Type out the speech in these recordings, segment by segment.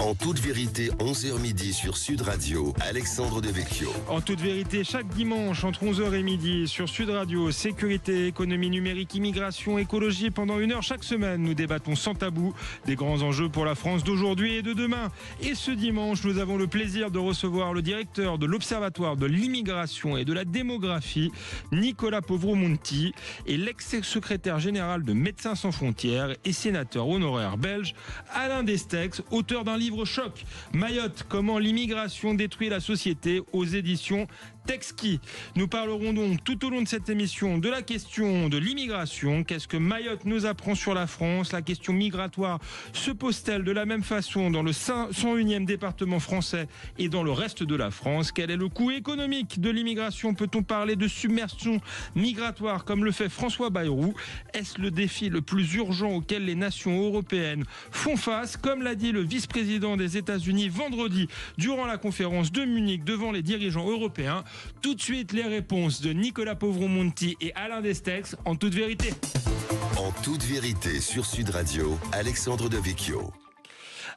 En toute vérité, 11h midi sur Sud Radio, Alexandre Devecchio. En toute vérité, chaque dimanche entre 11h et midi sur Sud Radio, sécurité, économie numérique, immigration, écologie. Pendant 1 heure chaque semaine, nous débattons sans tabou des grands enjeux pour la France d'aujourd'hui et de demain. Et ce dimanche, nous avons le plaisir de recevoir le directeur de l'Observatoire de l'immigration et de la démographie, Nicolas Povro-Monti, et l'ex-secrétaire général de Médecins sans frontières et sénateur honoraire belge, Alain Destex, auteur d'un livre choc, Mayotte, comment l'immigration détruit la société, aux éditions Texki. Nous parlerons donc tout au long de cette émission de la question de l'immigration. Qu'est-ce que Mayotte nous apprend sur la France? La question migratoire se pose-t-elle de la même façon dans le 101e département français et dans le reste de la France? Quel est le coût économique de l'immigration? Peut-on parler de submersion migratoire comme le fait François Bayrou? Est-ce le défi le plus urgent auquel les nations européennes font face, comme l'a dit le vice-président des États-Unis vendredi durant la conférence de Munich devant les dirigeants européens? Tout de suite, les réponses de Nicolas Povro-Monti et Alain Destex en toute vérité. En toute vérité sur Sud Radio, Alexandre Devecchio.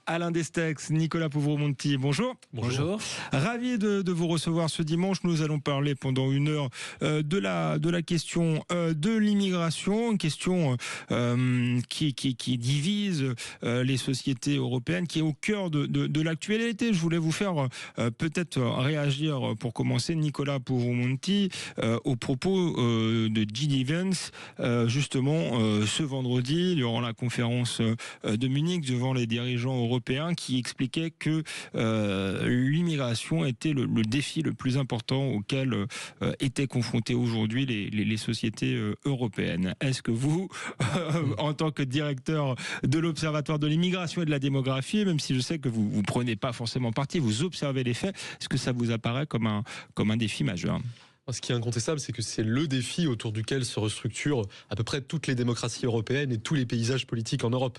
Alain Destex, Nicolas Povro-Monti, bonjour. Bonjour. Ravi de vous recevoir ce dimanche. Nous allons parler pendant 1 heure de la question de l'immigration, une question qui divise les sociétés européennes, qui est au cœur de l'actualité. Je voulais vous faire peut-être réagir pour commencer, Nicolas Povro-Monti, au propos de J.D. Vance, justement ce vendredi, durant la conférence de Munich, devant les dirigeants européen, qui expliquait que l'immigration était le défi le plus important auquel étaient confrontées aujourd'hui les sociétés européennes. Est-ce que vous, en tant que directeur de l'Observatoire de l'immigration et de la démographie, même si je sais que vous prenez pas forcément parti, vous observez les faits, est-ce que ça vous apparaît comme un défi majeur ? Ce qui est incontestable, c'est que c'est le défi autour duquel se restructurent à peu près toutes les démocraties européennes et tous les paysages politiques en Europe.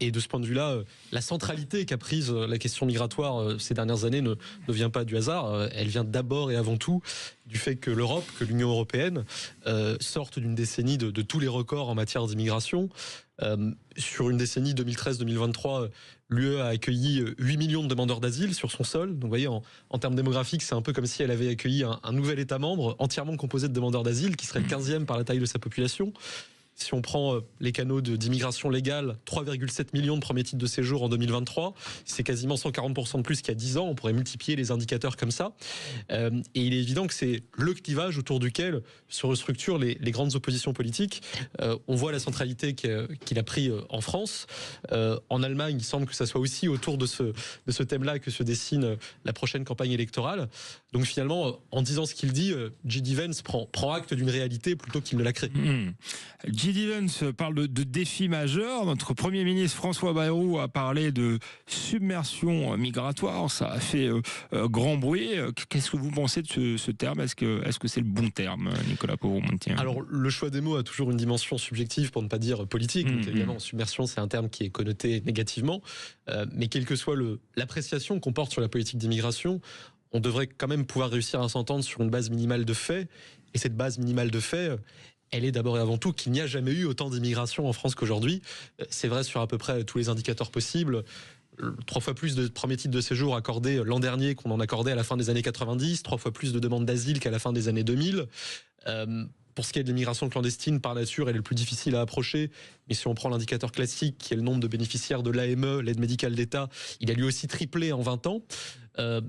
Et de ce point de vue-là, la centralité qu'a prise la question migratoire ces dernières années ne vient pas du hasard. Elle vient d'abord et avant tout du fait que l'Europe, que l'Union européenne, sortent d'une décennie de tous les records en matière d'immigration. Sur une décennie 2013-2023, l'UE a accueilli 8 millions de demandeurs d'asile sur son sol. Donc vous voyez, en termes démographiques, c'est un peu comme si elle avait accueilli un nouvel État membre entièrement composé de demandeurs d'asile, qui serait le 15e par la taille de sa population. Si on prend les canaux d'immigration légale, 3,7 millions de premiers titres de séjour en 2023, c'est quasiment 140% de plus qu'il y a 10 ans. On pourrait multiplier les indicateurs comme ça. Et il est évident que c'est le clivage autour duquel se restructurent les grandes oppositions politiques. On voit la centralité qu'il a pris en France. En Allemagne, il semble que ça soit aussi autour de ce thème-là que se dessine la prochaine campagne électorale. Donc finalement, en disant ce qu'il dit, J.D. Vance prend acte d'une réalité plutôt qu'il ne la crée. J.D. Vance parle de défis majeurs. Notre Premier ministre François Bayrou a parlé de submersion migratoire. Ça a fait grand bruit. Qu'est-ce que vous pensez de ce terme? Est-ce que c'est le bon terme, Nicolas Povro-Monti? Alors, le choix des mots a toujours une dimension subjective, pour ne pas dire politique. Donc, évidemment, submersion, c'est un terme qui est connoté négativement. Mais quelle que soit l'appréciation qu'on porte sur la politique d'immigration, on devrait quand même pouvoir réussir à s'entendre sur une base minimale de faits. Et cette base minimale de faits, elle est d'abord et avant tout qu'il n'y a jamais eu autant d'immigration en France qu'aujourd'hui. C'est vrai sur à peu près tous les indicateurs possibles. 3 fois plus de premiers titres de séjour accordés l'an dernier qu'on en accordait à la fin des années 90, 3 fois plus de demandes d'asile qu'à la fin des années 2000. Pour ce qui est de l'immigration clandestine, par nature, elle est le plus difficile à approcher. Mais si on prend l'indicateur classique, qui est le nombre de bénéficiaires de l'AME, l'aide médicale d'État, il a lui aussi triplé en 20 ans.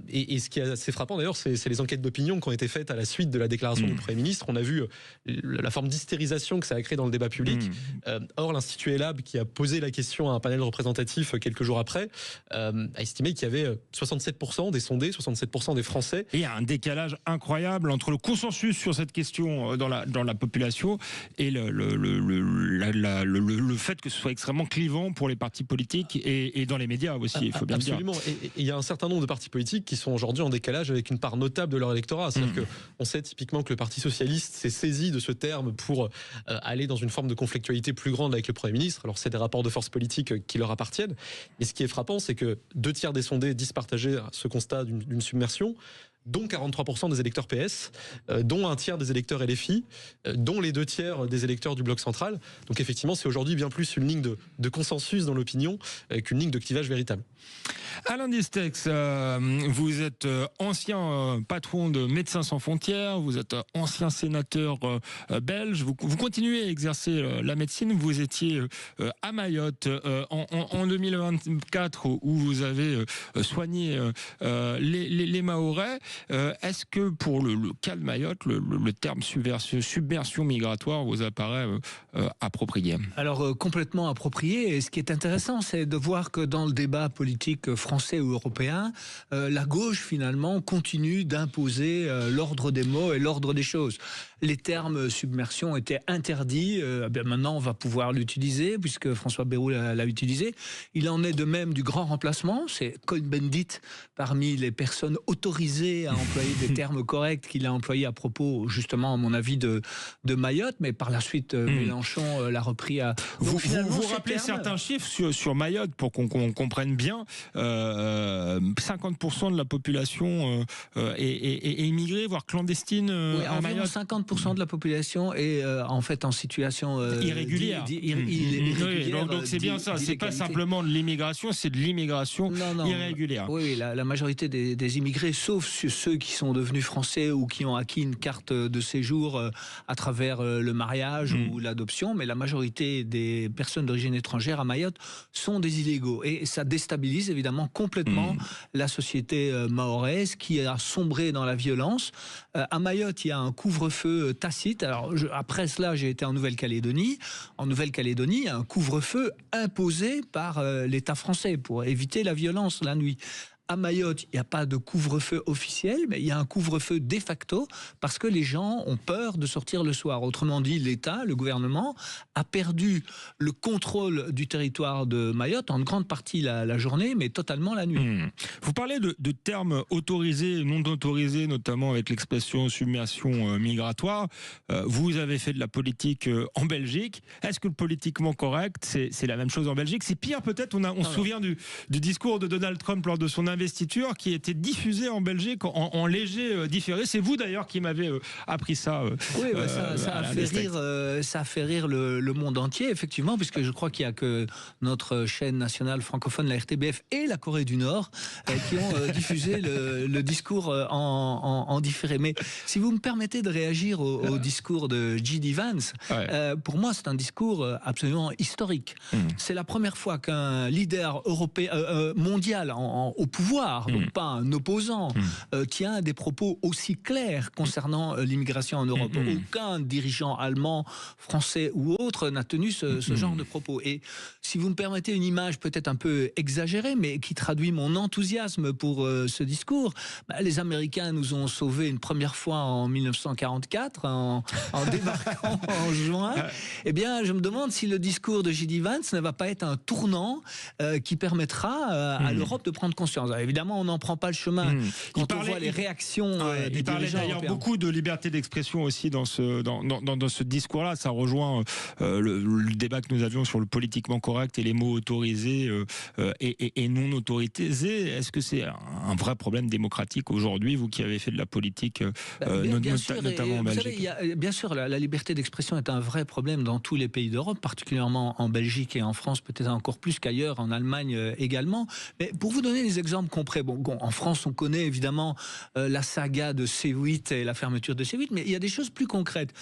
Et ce qui est assez frappant d'ailleurs, c'est les enquêtes d'opinion qui ont été faites à la suite de la déclaration du Premier ministre. On a vu la forme d'hystérisation que ça a créé dans le débat public. Or, l'Institut ELAB, qui a posé la question à un panel représentatif quelques jours après, a estimé qu'il y avait 67% des sondés, 67% des Français. Et il y a un décalage incroyable entre le consensus sur cette question dans la population et le fait que ce soit extrêmement clivant pour les partis politiques et dans les médias aussi, il faut bien le dire. Absolument. Et il y a un certain nombre de partis politiques qui sont aujourd'hui en décalage avec une part notable de leur électorat. C'est-à-dire qu'on sait typiquement que le Parti socialiste s'est saisi de ce terme pour aller dans une forme de conflictualité plus grande avec le Premier ministre. Alors c'est des rapports de force politique qui leur appartiennent. Mais ce qui est frappant, c'est que 2 tiers des sondés disent partager ce constat d'une submersion, dont 43% des électeurs PS, dont 1 tiers des électeurs LFI, dont les 2 tiers des électeurs du bloc central. Donc effectivement, c'est aujourd'hui bien plus une ligne de consensus dans l'opinion qu'une ligne de clivage véritable. Alain Distex, vous êtes ancien patron de Médecins sans frontières, vous êtes ancien sénateur belge, vous continuez à exercer la médecine, vous étiez à Mayotte en 2024 où vous avez soigné les Mahorais. Est-ce que pour le cas de Mayotte, le terme submersion migratoire vous apparaît approprié? Alors complètement approprié, et ce qui est intéressant, c'est de voir que dans le débat politique français ou européen, la gauche finalement continue d'imposer l'ordre des mots et l'ordre des choses. Les termes submersion étaient interdits, maintenant on va pouvoir l'utiliser puisque François Bayrou l'a utilisé. Il en est de même du grand remplacement, c'est Cohn-Bendit parmi les personnes autorisées à employer des termes corrects qu'il a employés à propos justement à mon avis de Mayotte, mais par la suite Mélenchon l'a repris à... Vous rappelez certains chiffres sur Mayotte pour qu'on comprenne bien. 50% de la population est immigrée, voire clandestine à Mayotte. 50% de la population est en fait en situation irrégulière. Donc c'est bien ça, c'est pas simplement de l'immigration, c'est de l'immigration irrégulière. Oui, la majorité des immigrés, sauf ceux qui sont devenus français ou qui ont acquis une carte de séjour à travers le mariage ou l'adoption, mais la majorité des personnes d'origine étrangère à Mayotte sont des illégaux. Et ça déstabilise évidemment complètement la société mahoraise qui a sombré dans la violence. À Mayotte, il y a un couvre-feu tacite. Alors, après cela, j'ai été en Nouvelle-Calédonie. En Nouvelle-Calédonie, il y a un couvre-feu imposé par l'État français pour éviter la violence la nuit. À Mayotte, il n'y a pas de couvre-feu officiel, mais il y a un couvre-feu de facto parce que les gens ont peur de sortir le soir. Autrement dit, l'État, le gouvernement, a perdu le contrôle du territoire de Mayotte, en grande partie la journée, mais totalement la nuit. Vous parlez de termes autorisés et non autorisés, notamment avec l'expression submersion migratoire. Vous avez fait de la politique en Belgique. Est-ce que le politiquement correct, c'est la même chose en Belgique? C'est pire peut-être, on se souvient du discours de Donald Trump lors de son investiture qui était diffusée en Belgique en léger différé. C'est vous d'ailleurs qui m'avez appris ça. Oui, ça a fait rire le monde entier, effectivement, puisque je crois qu'il n'y a que notre chaîne nationale francophone, la RTBF, et la Corée du Nord qui ont diffusé le discours en différé. Mais si vous me permettez de réagir au discours de J.D. Vance, pour moi c'est un discours absolument historique. C'est la première fois qu'un leader européen, mondial au pouvoir, donc pas un opposant, tient des propos aussi clairs concernant l'immigration en Europe. Aucun dirigeant allemand, français ou autre n'a tenu ce genre de propos. Et si vous me permettez une image peut-être un peu exagérée, mais qui traduit mon enthousiasme pour ce discours, les Américains nous ont sauvés une première fois en 1944, en débarquant en juin. Eh bien, je me demande si le discours de J.D. Vance ne va pas être un tournant qui permettra à l'Europe de prendre conscience. Alors, évidemment, on n'en prend pas le chemin quand on voit les réactions des dirigeants. Il parlait d'ailleurs beaucoup de liberté d'expression aussi dans ce discours-là. Ça rejoint le débat que nous avions sur le politiquement correct et les mots autorisés et non autorisés. Est-ce que c'est un vrai problème démocratique aujourd'hui, vous qui avez fait de la politique notamment en Belgique? Bien sûr, la liberté d'expression est un vrai problème dans tous les pays d'Europe, particulièrement en Belgique et en France, peut-être encore plus qu'ailleurs, en Allemagne également. Mais pour vous donner des exemples concrets, en France, on connaît évidemment la saga de C8 et la fermeture de C8, mais il y a des choses plus concrètes.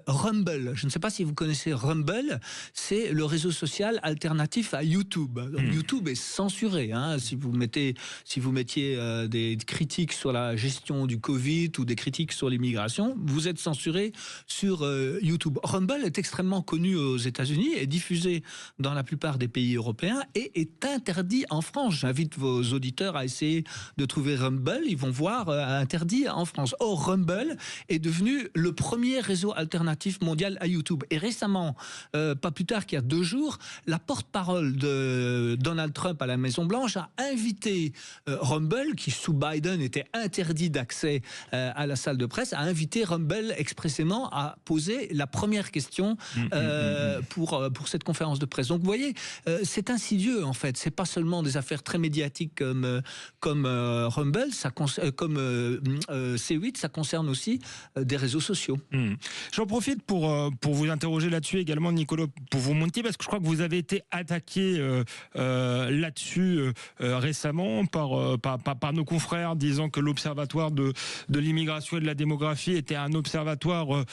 Rumble, je ne sais pas si vous connaissez Rumble, c'est le réseau social alternatif à YouTube. Donc, YouTube est censuré. Si vous mettiez des critiques sur la gestion du Covid ou des critiques sur l'immigration, vous êtes censuré sur YouTube. Rumble est extrêmement connu aux États-Unis, est diffusé dans la plupart des pays européens et est interdit en France. J'invite vos auditeurs à essayer de trouver Rumble, ils vont voir interdit en France. Or, Rumble est devenu le premier réseau alternatif mondial à YouTube. Et récemment, pas plus tard qu'il y a 2 jours, la porte-parole de Donald Trump à la Maison-Blanche a invité Rumble, qui sous Biden était interdit d'accès à la salle de presse, a invité Rumble expressément à poser la première question pour cette conférence de presse. Donc vous voyez, c'est insidieux en fait. C'est pas seulement des affaires très médiatiques comme Rumble, comme C8, ça concerne aussi des réseaux sociaux. J'en profite pour vous interroger là-dessus également, Nicolas Puvvu-Monti, parce que je crois que vous avez été attaqué là-dessus récemment par nos confrères, disant que l'Observatoire de l'immigration et de la démographie était un observatoire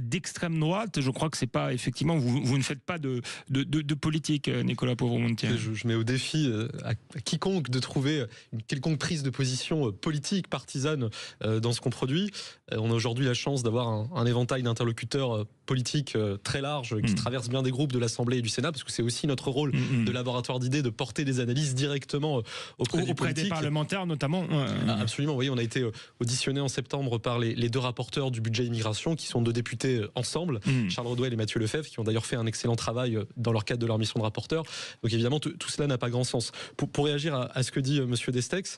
d'extrême droite. Je crois que c'est pas, effectivement, vous ne faites pas de politique, Nicolas Puvvu-Monti. Je mets au défi à quiconque de trouver une quelconque prise de position politique, partisane dans ce qu'on produit. On a aujourd'hui la chance d'avoir un éventail d'interlocuteurs politiques très large qui traverse bien des groupes de l'Assemblée et du Sénat, parce que c'est aussi notre rôle de laboratoire d'idées de porter des analyses directement auprès des parlementaires notamment. Absolument, oui, on a été auditionné en septembre par les deux rapporteurs du budget immigration, qui sont deux députés ensemble, Charles Rodwell et Mathieu Lefebvre, qui ont d'ailleurs fait un excellent travail dans leur cadre de leur mission de rapporteur. Donc évidemment, tout cela n'a pas grand sens. Pour réagir à ce que dit Monsieur Destex,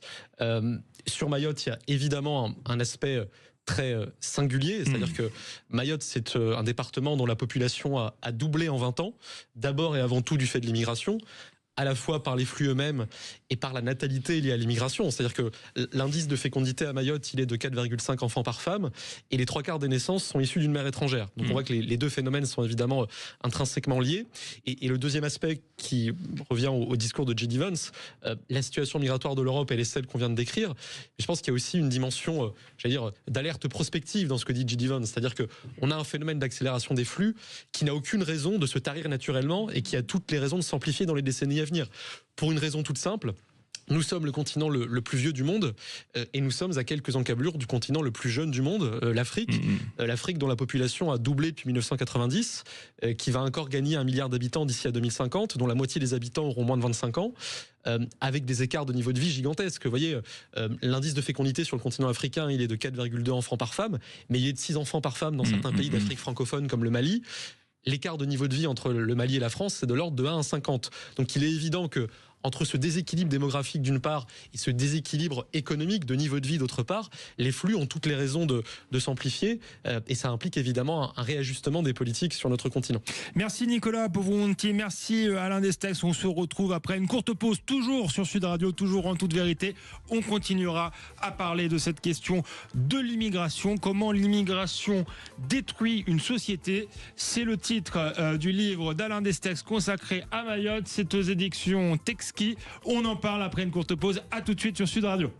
sur Mayotte, il y a évidemment un aspect très singulier, c'est-à-dire que Mayotte, c'est un département dont la population a doublé en 20 ans, d'abord et avant tout du fait de l'immigration, à la fois par les flux eux-mêmes et par la natalité liée à l'immigration. C'est-à-dire que l'indice de fécondité à Mayotte, il est de 4,5 enfants par femme, et les 3/4 des naissances sont issues d'une mère étrangère. Donc on voit que les deux phénomènes sont évidemment intrinsèquement liés. Et le deuxième aspect qui revient au discours de J.D. Vance, la situation migratoire de l'Europe, elle est celle qu'on vient de décrire. Mais je pense qu'il y a aussi une dimension, d'alerte prospective dans ce que dit J.D. Vance. C'est-à-dire qu'on a un phénomène d'accélération des flux qui n'a aucune raison de se tarir naturellement et qui a toutes les raisons de s'amplifier dans les décennies à venir. Pour une raison toute simple, nous sommes le continent le plus vieux du monde et nous sommes à quelques encablures du continent le plus jeune du monde, l'Afrique. L'Afrique dont la population a doublé depuis 1990, qui va encore gagner 1 milliard d'habitants d'ici à 2050, dont la moitié des habitants auront moins de 25 ans. Avec des écarts de niveau de vie gigantesques. Vous voyez, l'indice de fécondité sur le continent africain, il est de 4,2 enfants par femme, mais il est de 6 enfants par femme dans certains pays d'Afrique francophone comme le Mali. L'écart de niveau de vie entre le Mali et la France, c'est de l'ordre de 1 à 50. Donc il est évident que entre ce déséquilibre démographique d'une part et ce déséquilibre économique de niveau de vie d'autre part, les flux ont toutes les raisons de s'amplifier et ça implique évidemment un réajustement des politiques sur notre continent. Merci Nicolas Puvvu-Monti, merci Alain Destex. On se retrouve après une courte pause, toujours sur Sud Radio, toujours en toute vérité. On continuera à parler de cette question de l'immigration, comment l'immigration détruit une société. C'est le titre du livre d'Alain Destex consacré à Mayotte. C'est aux éditions Texki. On en parle après une courte pause. À tout de suite sur Sud Radio.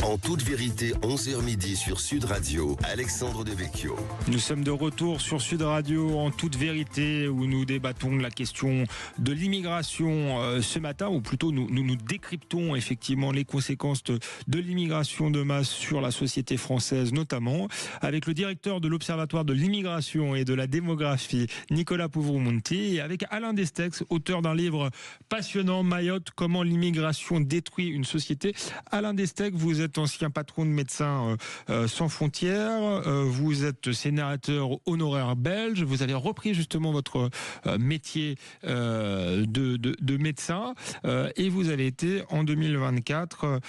En toute vérité, 11h midi sur Sud Radio, Alexandre Devecchio. Nous sommes de retour sur Sud Radio en toute vérité, où nous débattons de la question de l'immigration ce matin, ou plutôt nous décryptons effectivement les conséquences de l'immigration de masse sur la société française, notamment avec le directeur de l'Observatoire de l'immigration et de la démographie, Nicolas Puvvu-Monti, et avec Alain Destex, auteur d'un livre passionnant, Mayotte, comment l'immigration détruit une société. Alain Destex, vous êtes ancien patron de Médecins sans frontières, vous êtes sénateur honoraire belge, vous avez repris justement votre métier de médecin et vous avez été en 2024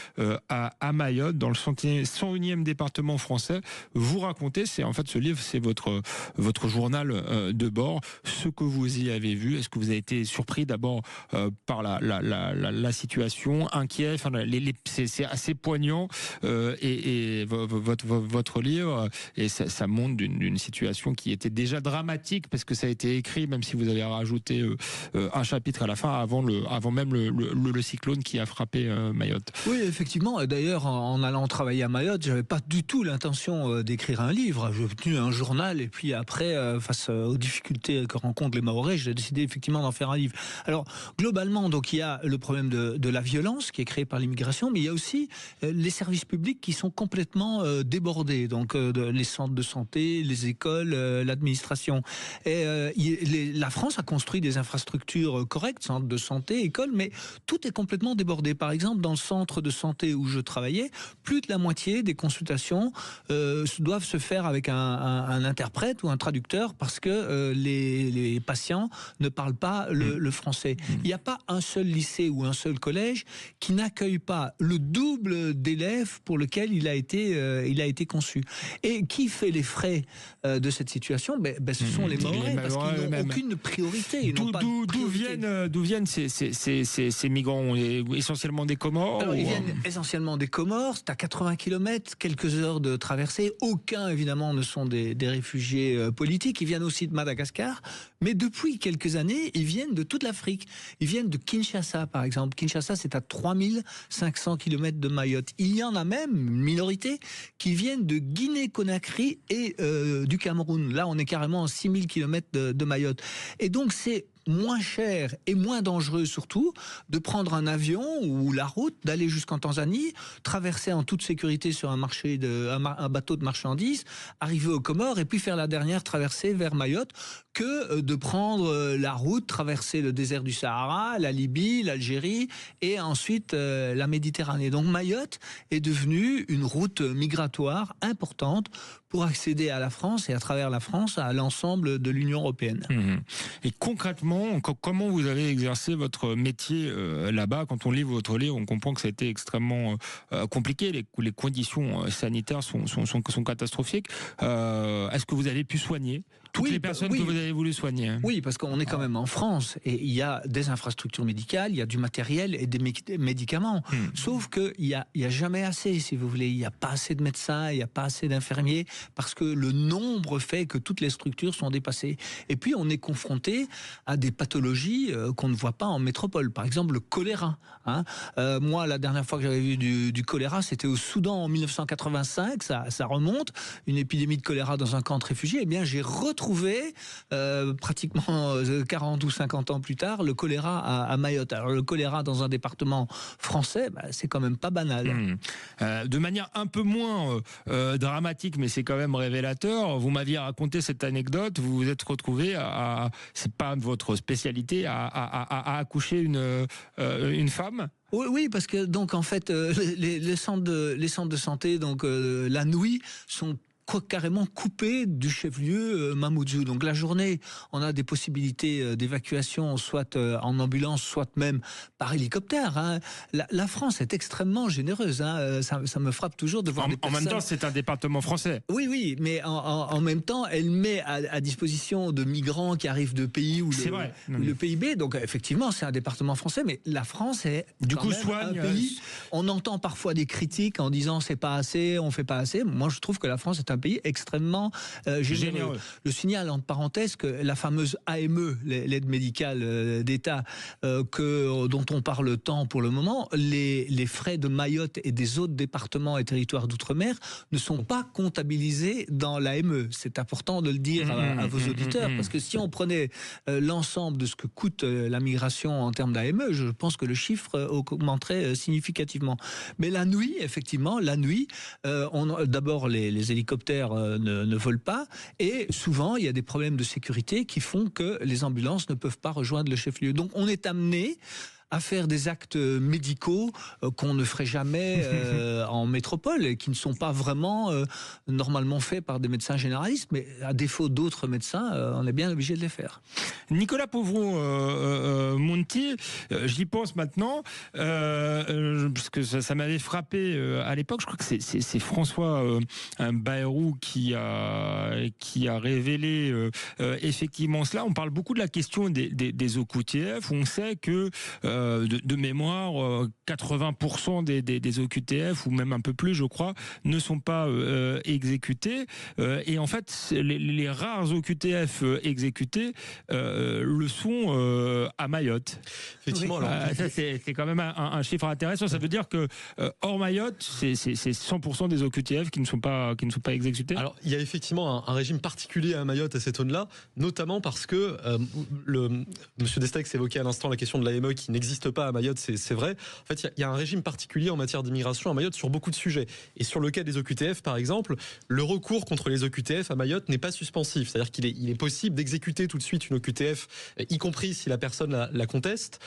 à Mayotte, dans le 101e département français. Vous racontez, ce livre, c'est votre journal de bord, ce que vous y avez vu. Est-ce que vous avez été surpris d'abord par la situation, inquiet, c'est assez poignant. Et votre livre, et ça montre d'une situation qui était déjà dramatique, parce que ça a été écrit, même si vous avez rajouté un chapitre à la fin, avant même le cyclone qui a frappé Mayotte. Oui, effectivement. D'ailleurs, en allant travailler à Mayotte, j'avais pas du tout l'intention d'écrire un livre. J'ai tenu un journal, et puis après, face aux difficultés que rencontrent les Mahorais, j'ai décidé effectivement d'en faire un livre. Alors, globalement, donc il y a le problème de la violence qui est créée par l'immigration, mais il y a aussi les services publics qui sont complètement débordés, donc les centres de santé, les écoles, l'administration. Et la France a construit des infrastructures correctes, centres de santé, écoles, mais tout est complètement débordé. Par exemple, dans le centre de santé où je travaillais, plus de la moitié des consultations doivent se faire avec un interprète ou un traducteur, parce que les patients ne parlent pas le français. Il n'y a pas un seul lycée ou un seul collège qui n'accueille pas le double d'élèves l'OQTF pour lequel il a été conçu. Et qui fait les frais de cette situation? Ce sont les Mahorais, parce qu'ils n'ont aucune priorité. D'où viennent ces migrants? Essentiellement des Comores? Alors, ils viennent essentiellement des Comores. C'est à 80 km, quelques heures de traversée. Aucun, évidemment, ne sont des réfugiés politiques. Ils viennent aussi de Madagascar. Mais depuis quelques années, ils viennent de toute l'Afrique. Ils viennent de Kinshasa, par exemple. Kinshasa, c'est à 3500 km de Mayotte. Il y en a même une minorité qui viennent de Guinée-Conakry et du Cameroun. Là, on est carrément à 6000 km de Mayotte. Et donc, c'est moins cher et moins dangereux surtout de prendre un avion ou la route, d'aller jusqu'en Tanzanie, traverser en toute sécurité sur un bateau de marchandises, arriver aux Comores et puis faire la dernière traversée vers Mayotte, que de prendre la route, traverser le désert du Sahara, la Libye, l'Algérie et ensuite la Méditerranée. Donc Mayotte est devenue une route migratoire importante pour accéder à la France et à travers la France à l'ensemble de l'Union européenne. Et concrètement, comment vous avez exercé votre métier là-bas? Quand on lit votre livre, on comprend que ça a été extrêmement compliqué. Les conditions sanitaires sont catastrophiques. Est-ce que vous avez pu soigner toutes les personnes que vous avez voulu soigner? Oui, parce qu'on est quand même en France et il y a des infrastructures médicales, il y a du matériel et des médicaments. Sauf qu'il n'y a jamais assez, si vous voulez. Il n'y a pas assez de médecins, il n'y a pas assez d'infirmiers, parce que le nombre fait que toutes les structures sont dépassées. Et puis, on est confronté à des pathologies qu'on ne voit pas en métropole. Par exemple, le choléra. Moi, la dernière fois que j'avais vu du choléra, c'était au Soudan en 1985. Ça remonte. Une épidémie de choléra dans un camp de réfugiés. Eh bien, j'ai retrouvé pratiquement 40 ou 50 ans plus tard le choléra à Mayotte. Alors, le choléra dans un département français, c'est quand même pas banal. De manière un peu moins dramatique, mais c'est quand même révélateur, vous m'aviez raconté cette anecdote, vous vous êtes retrouvé c'est pas votre spécialité, à accoucher une femme? Oui, parce que donc en fait les centres de santé, donc la Nouille, sont carrément coupé du chef-lieu Mamoudzou. Donc la journée, on a des possibilités d'évacuation, soit en ambulance, soit même par hélicoptère. La France est extrêmement généreuse. Ça me frappe toujours de voir des personnes... En même temps, c'est un département français. Oui, mais en même temps, elle met à disposition de migrants qui arrivent de pays où le PIB. Donc effectivement, c'est un département français, mais la France est un pays. On entend parfois des critiques en disant c'est pas assez, on fait pas assez. Moi, je trouve que la France est un pays extrêmement généreux. Je signale entre parenthèses que la fameuse AME, l'aide médicale d'État, dont on parle tant pour le moment, les frais de Mayotte et des autres départements et territoires d'outre-mer ne sont pas comptabilisés dans l'AME. C'est important de le dire à vos auditeurs, parce que si on prenait l'ensemble de ce que coûte la migration en termes d'AME, je pense que le chiffre augmenterait significativement. Mais la nuit, effectivement, d'abord les hélicoptères ne volent pas, et souvent il y a des problèmes de sécurité qui font que les ambulances ne peuvent pas rejoindre le chef-lieu. Donc on est amené à faire des actes médicaux qu'on ne ferait jamais en métropole et qui ne sont pas vraiment normalement faits par des médecins généralistes, mais à défaut d'autres médecins, on est bien obligé de les faire. Nicolas Pouvreau-Monti, j'y pense maintenant, parce que ça m'avait frappé à l'époque. Je crois que c'est François Bayrou qui a révélé effectivement cela. On parle beaucoup de la question des OQTF. On sait que de mémoire, 80% des OQTF, ou même un peu plus, je crois, ne sont pas exécutés. Et en fait, les rares OQTF exécutés le sont à Mayotte. Effectivement. Oui. Ça, c'est quand même un chiffre intéressant. Ça veut dire que hors Mayotte, c'est 100% des OQTF qui ne sont pas exécutés. Alors, il y a effectivement un régime particulier à Mayotte à cette zone-là, notamment parce que Monsieur Destex évoquait à l'instant la question de l'AME qui n'existe pas à Mayotte, c'est vrai. En fait, il y a un régime particulier en matière d'immigration à Mayotte sur beaucoup de sujets. Et sur le cas des OQTF, par exemple, le recours contre les OQTF à Mayotte n'est pas suspensif. C'est-à-dire qu'il est possible d'exécuter tout de suite une OQTF, y compris si la personne la conteste.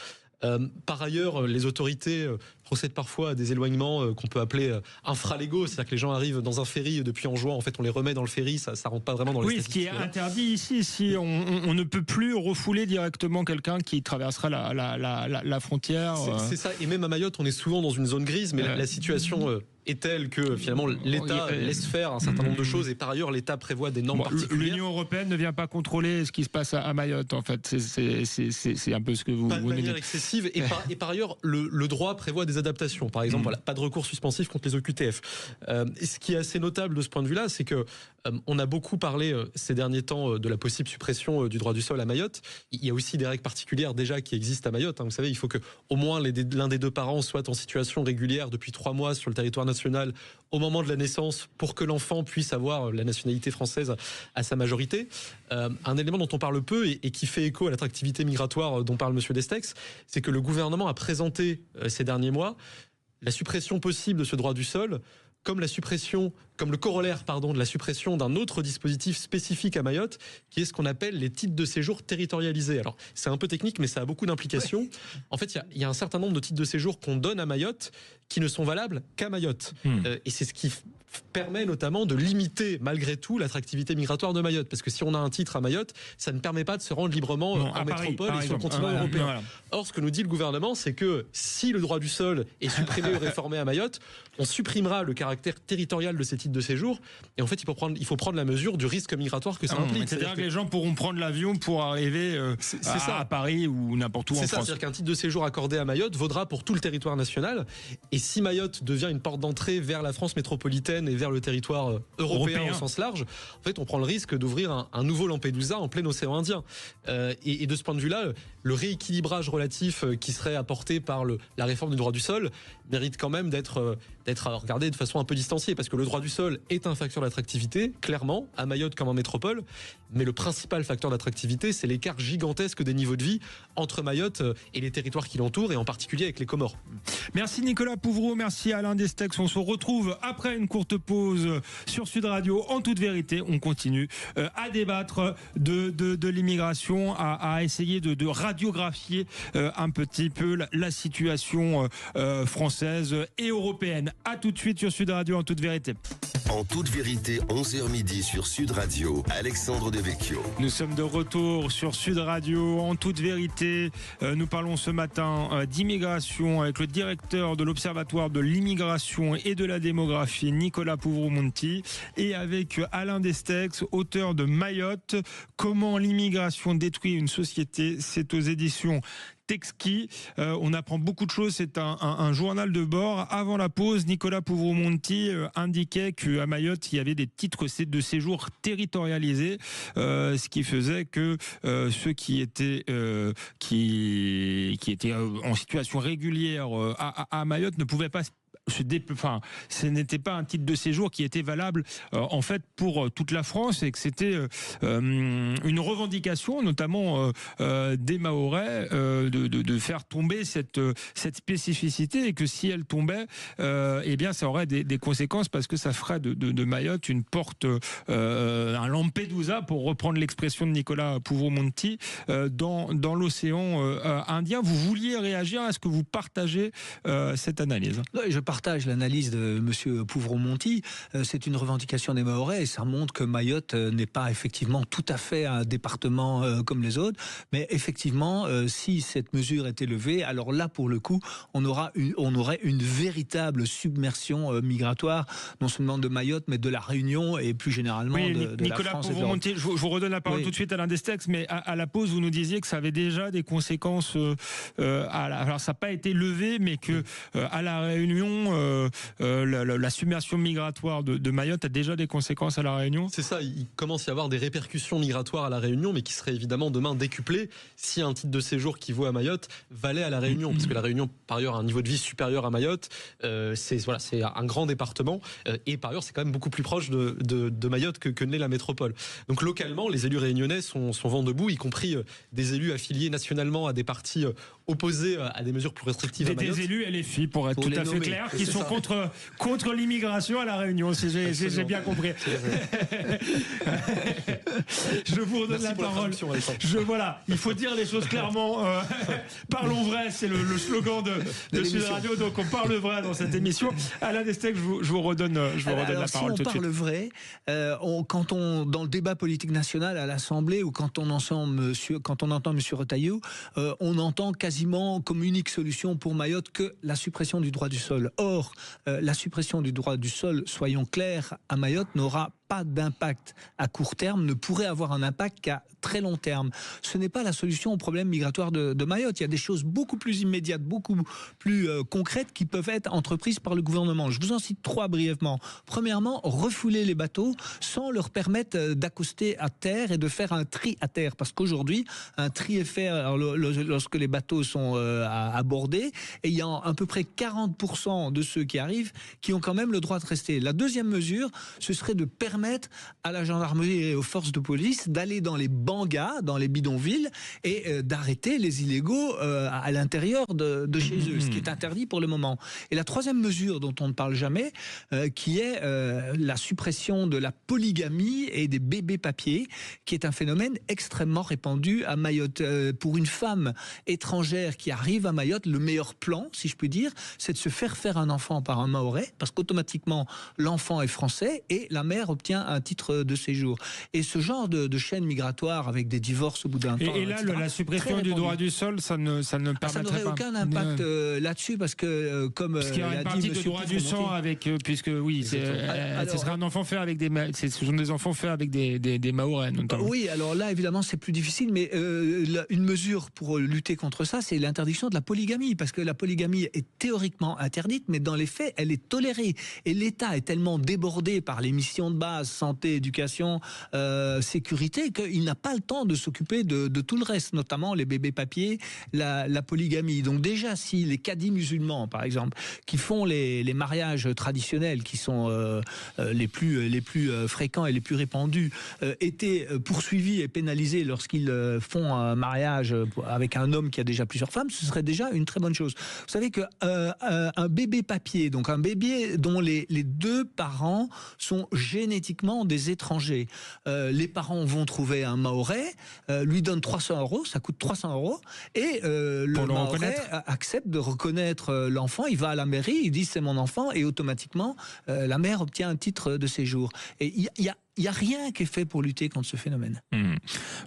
Par ailleurs, les autorités procèdent parfois à des éloignements qu'on peut appeler infralégaux, c'est-à-dire que les gens arrivent dans un ferry depuis Anjouan, en fait on les remet dans le ferry, ça rentre pas vraiment dans les statistiques. Oui, ce qui est interdit ici, si on ne peut plus refouler directement quelqu'un qui traversera la frontière. C'est ça, et même à Mayotte, on est souvent dans une zone grise, mais la situation est telle que finalement l'État laisse faire un certain nombre de choses et par ailleurs l'État prévoit des normes particulières. L'Union européenne ne vient pas contrôler ce qui se passe à Mayotte, en fait. C'est un peu ce que vous Pas de manière dites. excessive et par ailleurs le droit prévoit des adaptations. Par exemple, voilà, pas de recours suspensif contre les OQTF. Ce qui est assez notable de ce point de vue-là, c'est que on a beaucoup parlé ces derniers temps de la possible suppression du droit du sol à Mayotte. Il y a aussi des règles particulières déjà qui existent à Mayotte. Vous savez, il faut que au moins l'un des deux parents soit en situation régulière depuis 3 mois sur le territoire national au moment de la naissance pour que l'enfant puisse avoir la nationalité française à sa majorité. Un élément dont on parle peu et qui fait écho à l'attractivité migratoire dont parle Monsieur Destex, c'est que le gouvernement a présenté ces derniers mois la suppression possible de ce droit du sol comme le corollaire de la suppression d'un autre dispositif spécifique à Mayotte, qui est ce qu'on appelle les titres de séjour territorialisés. Alors, c'est un peu technique, mais ça a beaucoup d'implications. Oui. En fait, il y a un certain nombre de titres de séjour qu'on donne à Mayotte qui ne sont valables qu'à Mayotte. Et c'est ce qui permet notamment de limiter malgré tout l'attractivité migratoire de Mayotte, parce que si on a un titre à Mayotte, ça ne permet pas de se rendre librement en métropole et sur le continent européen. Voilà. Or, ce que nous dit le gouvernement, c'est que si le droit du sol est supprimé ou réformé à Mayotte, on supprimera le caractère territorial de ces titres de séjour, et en fait il faut prendre la mesure du risque migratoire que ça implique. C'est-à-dire que les gens pourront prendre l'avion pour arriver à Paris ou n'importe où en France. C'est-à-dire qu'un titre de séjour accordé à Mayotte vaudra pour tout le territoire national, et si Mayotte devient une porte d'entrée vers la France métropolitaine et vers le territoire européen au sens large, en fait on prend le risque d'ouvrir un nouveau Lampedusa en plein océan Indien. Et de ce point de vue-là, le rééquilibrage relatif qui serait apporté par la réforme du droit du sol mérite quand même d'être regardé de façon un peu distanciée, parce que le droit du sol est un facteur d'attractivité, clairement, à Mayotte comme en métropole, mais le principal facteur d'attractivité, c'est l'écart gigantesque des niveaux de vie entre Mayotte et les territoires qui l'entourent, et en particulier avec les Comores. Merci Nicolas Pouvreau, merci Alain Destex. On se retrouve après une courte pause sur Sud Radio. En toute vérité, on continue à débattre de l'immigration, à essayer de radiographier un petit peu la situation française et européenne. À tout de suite sur Sud Radio, en toute vérité. En toute vérité, 11h midi sur Sud Radio, Alexandre Devecchio. Nous sommes de retour sur Sud Radio, en toute vérité. Nous parlons ce matin d'immigration avec le directeur de l'Observatoire de l'immigration et de la démographie, Nicolas Pouvreau-Monti, et avec Alain Destex, auteur de Mayotte, comment l'immigration détruit une société. C'est aux éditions Texki. On apprend beaucoup de choses. C'est un journal de bord. Avant la pause, Nicolas Pouvreau-Monti indiquait qu'à Mayotte, il y avait des titres de séjour territorialisés, ce qui faisait que ceux qui étaient en situation régulière à Mayotte ne pouvaient pas ce n'était pas un titre de séjour qui était valable en fait pour toute la France, et que c'était une revendication notamment des Mahorais de faire tomber cette spécificité, et que si elle tombait, eh bien ça aurait des conséquences, parce que ça ferait de Mayotte une porte, un Lampedusa, pour reprendre l'expression de Nicolas Pouvreau-Monti, dans l'océan Indien. Vous vouliez réagir? Est-ce que vous partagez cette analyse? Je partage l'analyse de M. Pouvreau-Monti. C'est une revendication des Mahorais, et ça montre que Mayotte n'est pas effectivement tout à fait un département comme les autres. Mais effectivement, si cette mesure était levée, alors là, pour le coup, on aurait une véritable submersion migratoire, non seulement de Mayotte, mais de la Réunion et plus généralement de Nicolas la France. Pouvreau-Monti, je vous redonne la parole tout de suite à Alain Destex, mais à la pause, vous nous disiez que ça avait déjà des conséquences. Alors, ça n'a pas été levé, mais que à la Réunion, la submersion migratoire de Mayotte a déjà des conséquences à la Réunion. C'est ça, il commence à y avoir des répercussions migratoires à la Réunion, mais qui seraient évidemment demain décuplées si un titre de séjour qui vaut à Mayotte valait à la Réunion, parce que la Réunion, par ailleurs, a un niveau de vie supérieur à Mayotte. C'est un grand département, et par ailleurs, c'est quand même beaucoup plus proche de Mayotte que ne l'est la métropole. Donc localement, les élus réunionnais sont vent debout, y compris des élus affiliés nationalement à des partis opposés à des mesures plus restrictives à Mayotte. Des élus LFI, pour être tout à fait clair, qui sont contre l'immigration à la Réunion, si j'ai bien compris. Je vous redonne la parole. Il faut dire les choses clairement. Parlons vrai, c'est le slogan de Sud Radio. Donc on parle vrai dans cette émission. Alain Destex, je vous redonne la parole tout de suite. Si on parle vrai, dans le débat politique national à l'Assemblée, ou quand on entend M. Retailleau, on entend quasiment comme unique solution pour Mayotte que la suppression du droit du sol. Or, Or, la suppression du droit du sol, soyons clairs, à Mayotte n'aura pas d'impact à court terme, ne pourrait avoir un impact qu'à très long terme. Ce n'est pas la solution au problème migratoire de Mayotte. Il y a des choses beaucoup plus immédiates, beaucoup plus concrètes qui peuvent être entreprises par le gouvernement. Je vous en cite 3 brièvement. Premièrement, refouler les bateaux sans leur permettre d'accoster à terre et de faire un tri à terre. Parce qu'aujourd'hui, un tri est fait lorsque les bateaux sont abordés, et il y a à peu près 40% de ceux qui arrivent qui ont quand même le droit de rester. La deuxième mesure, ce serait de permettre à la gendarmerie et aux forces de police d'aller dans les bangas, dans les bidonvilles, et d'arrêter les illégaux à l'intérieur de chez eux, ce qui est interdit pour le moment. Et la troisième mesure dont on ne parle jamais, qui est la suppression de la polygamie et des bébés papiers, qui est un phénomène extrêmement répandu à Mayotte. Pour une femme étrangère qui arrive à Mayotte, le meilleur plan, si je puis dire, c'est de se faire un enfant par un Mahorais, parce qu'automatiquement l'enfant est français et la mère obtient un titre de séjour. Et ce genre de chaîne migratoire avec des divorces au bout d'un temps. Et là, la suppression du droit du sol, ça ne permettrait pas. Ça n'aurait aucun impact là-dessus, parce que comme qu'il y a une partie de droit du sang avec, puisque oui, ce serait un enfant fait avec ce sont des enfants faits avec des Mahorais notamment. Oui, alors là évidemment c'est plus difficile, mais une mesure pour lutter contre ça, c'est l'interdiction de la polygamie, parce que la polygamie est théoriquement interdite, mais dans les faits, elle est tolérée. Et l'État est tellement débordé par les missions de base, santé, éducation, sécurité, qu'il n'a pas le temps de s'occuper de tout le reste, notamment les bébés papiers, la polygamie. Donc déjà, si les cadis musulmans, par exemple, qui font les mariages traditionnels, qui sont les plus fréquents et les plus répandus, étaient poursuivis et pénalisés lorsqu'ils font un mariage avec un homme qui a déjà plusieurs femmes, ce serait déjà une très bonne chose. Vous savez que un bébé papier, donc un bébé dont les deux parents sont génétiquement des étrangers, les parents vont trouver un Mahorais, lui donnent 300 €, ça coûte 300 €, et le Mahorais accepte de reconnaître l'enfant, il va à la mairie, il dit c'est mon enfant, et automatiquement la mère obtient un titre de séjour. Et il n'y a rien qui est fait pour lutter contre ce phénomène.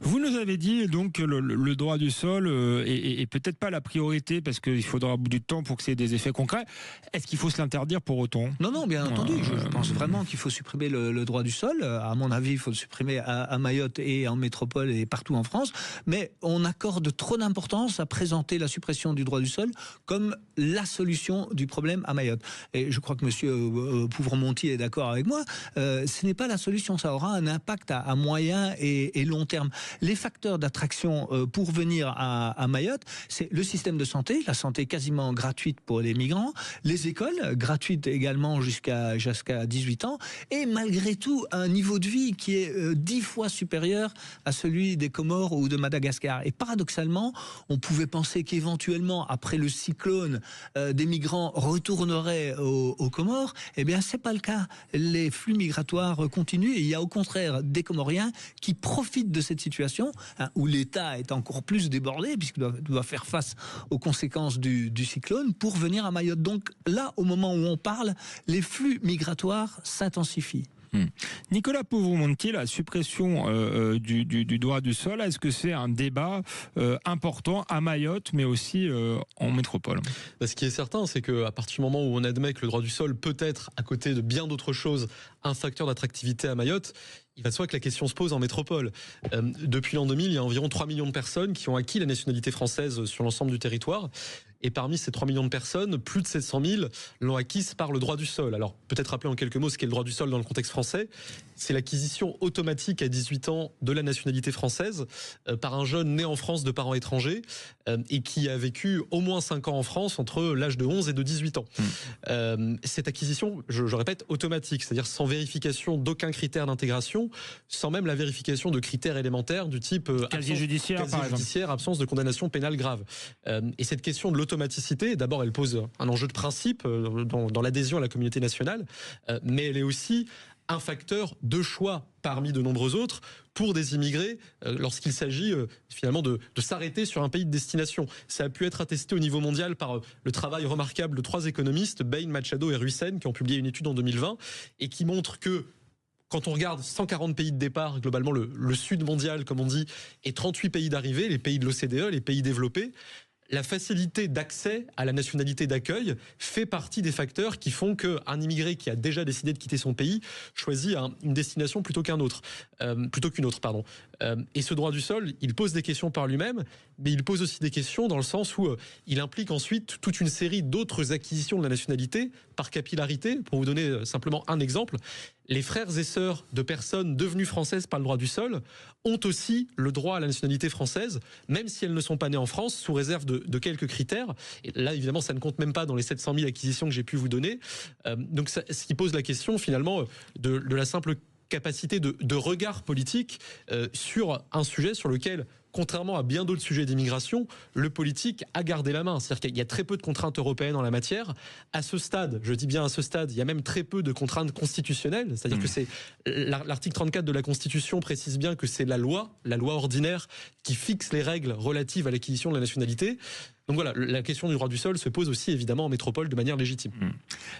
Vous nous avez dit donc que le droit du sol est peut-être pas la priorité, parce qu'il faudra du temps pour que ça ait des effets concrets. Est-ce qu'il faut se l'interdire pour autant? Non, bien entendu. Je pense vraiment qu'il faut supprimer le droit du sol. À mon avis, il faut le supprimer à Mayotte et en métropole et partout en France. Mais on accorde trop d'importance à présenter la suppression du droit du sol comme la solution du problème à Mayotte. Et je crois que M. Pouvremonti est d'accord avec moi. Ce n'est pas la solution. Ça aura un impact à moyen et long terme. Les facteurs d'attraction pour venir à Mayotte, c'est le système de santé, la santé quasiment gratuite pour les migrants, les écoles gratuites également jusqu'à 18 ans, et malgré tout un niveau de vie qui est 10 fois supérieur à celui des Comores ou de Madagascar. Et paradoxalement, on pouvait penser qu'éventuellement, après le cyclone, des migrants retourneraient aux Comores. Eh bien, c'est pas le cas. Les flux migratoires continuent, et il y a au contraire des Comoriens qui profitent de cette situation, où l'État est encore plus débordé puisqu'il doit faire face aux conséquences du cyclone, pour venir à Mayotte. Donc là, au moment où on parle, les flux migratoires s'intensifient. Nicolas Pouvremonti, la suppression du droit du sol, est-ce que c'est un débat important à Mayotte, mais aussi en métropole? Ce qui est certain, c'est qu'à partir du moment où on admet que le droit du sol peut être, à côté de bien d'autres choses, un facteur d'attractivité à Mayotte, il va de soi que la question se pose en métropole. Depuis l'an 2000, il y a environ 3 millions de personnes qui ont acquis la nationalité française sur l'ensemble du territoire. Et parmi ces 3 millions de personnes, plus de 700 000 l'ont acquise par le droit du sol. Alors, peut-être rappeler en quelques mots ce qu'est le droit du sol dans le contexte français. C'est l'acquisition automatique à 18 ans de la nationalité française par un jeune né en France de parents étrangers et qui a vécu au moins 5 ans en France entre l'âge de 11 et de 18 ans. Cette acquisition, je répète, automatique, c'est-à-dire sans vérification d'aucun critère d'intégration, sans même la vérification de casier élémentaires du type casier judiciaire, absence de condamnation pénale grave. Et cette question de l'automaticité, d'abord elle pose un enjeu de principe dans l'adhésion à la communauté nationale, mais elle est aussi un facteur de choix parmi de nombreux autres pour des immigrés lorsqu'il s'agit finalement de s'arrêter sur un pays de destination. Ça a pu être attesté au niveau mondial par le travail remarquable de 3 économistes, Bain, Machado et Ruisen, qui ont publié une étude en 2020 et qui montre que quand on regarde 140 pays de départ, globalement le sud mondial, comme on dit, et 38 pays d'arrivée, les pays de l'OCDE, les pays développés, la facilité d'accès à la nationalité d'accueil fait partie des facteurs qui font qu'un immigré qui a déjà décidé de quitter son pays choisit une destination plutôt qu'une autre. Et ce droit du sol, il pose des questions par lui-même, mais il pose aussi des questions dans le sens où il implique ensuite toute une série d'autres acquisitions de la nationalité par capillarité. Pour vous donner simplement un exemple, les frères et sœurs de personnes devenues françaises par le droit du sol ont aussi le droit à la nationalité française, même si elles ne sont pas nées en France, sous réserve de quelques critères. Et là, évidemment, ça ne compte même pas dans les 700 000 acquisitions que j'ai pu vous donner. Donc, ce qui pose la question, finalement, de la simple capacité de regard politique sur un sujet sur lequel, contrairement à bien d'autres sujets d'immigration, le politique a gardé la main. C'est-à-dire qu'il y a très peu de contraintes européennes en la matière. À ce stade, je dis bien à ce stade, il y a même très peu de contraintes constitutionnelles. C'est-à-dire que c'est l'article 34 de la Constitution précise bien que c'est la loi ordinaire, qui fixe les règles relatives à l'acquisition de la nationalité. Donc voilà, la question du droit du sol se pose aussi évidemment en métropole de manière légitime.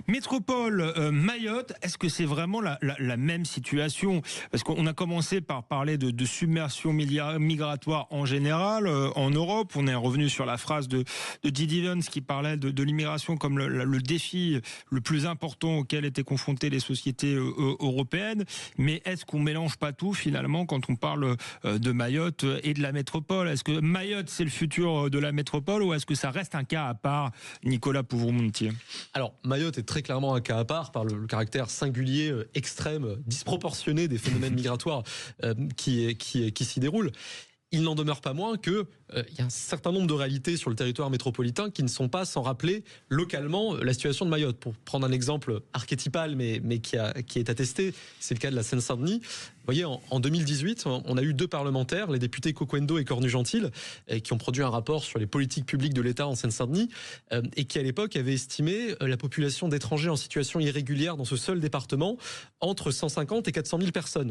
Métropole, Mayotte, est-ce que c'est vraiment la même situation? Parce qu'on a commencé par parler de submersion migratoire en général en Europe. On est revenu sur la phrase de Didi Evans qui parlait de l'immigration comme le défi le plus important auquel étaient confrontées les sociétés européennes. Mais est-ce qu'on mélange pas tout finalement quand on parle de Mayotte et de la métropole? Est-ce que Mayotte c'est le futur de la métropole ou est-ce que ça reste un cas à part, Nicolas Pouvron-Montier? Alors, Mayotte est très clairement un cas à part par le caractère singulier, extrême, disproportionné des phénomènes migratoires qui s'y déroulent. Il n'en demeure pas moins que il y a un certain nombre de réalités sur le territoire métropolitain qui ne sont pas sans rappeler localement la situation de Mayotte. Pour prendre un exemple archétypal mais qui est attesté, c'est le cas de la Seine-Saint-Denis. Vous voyez, en 2018, on a eu 2 parlementaires, les députés Coquendo et Cornu-Gentil, qui ont produit un rapport sur les politiques publiques de l'État en Seine-Saint-Denis, et qui à l'époque avaient estimé la population d'étrangers en situation irrégulière dans ce seul département entre 150 et 400 000 personnes.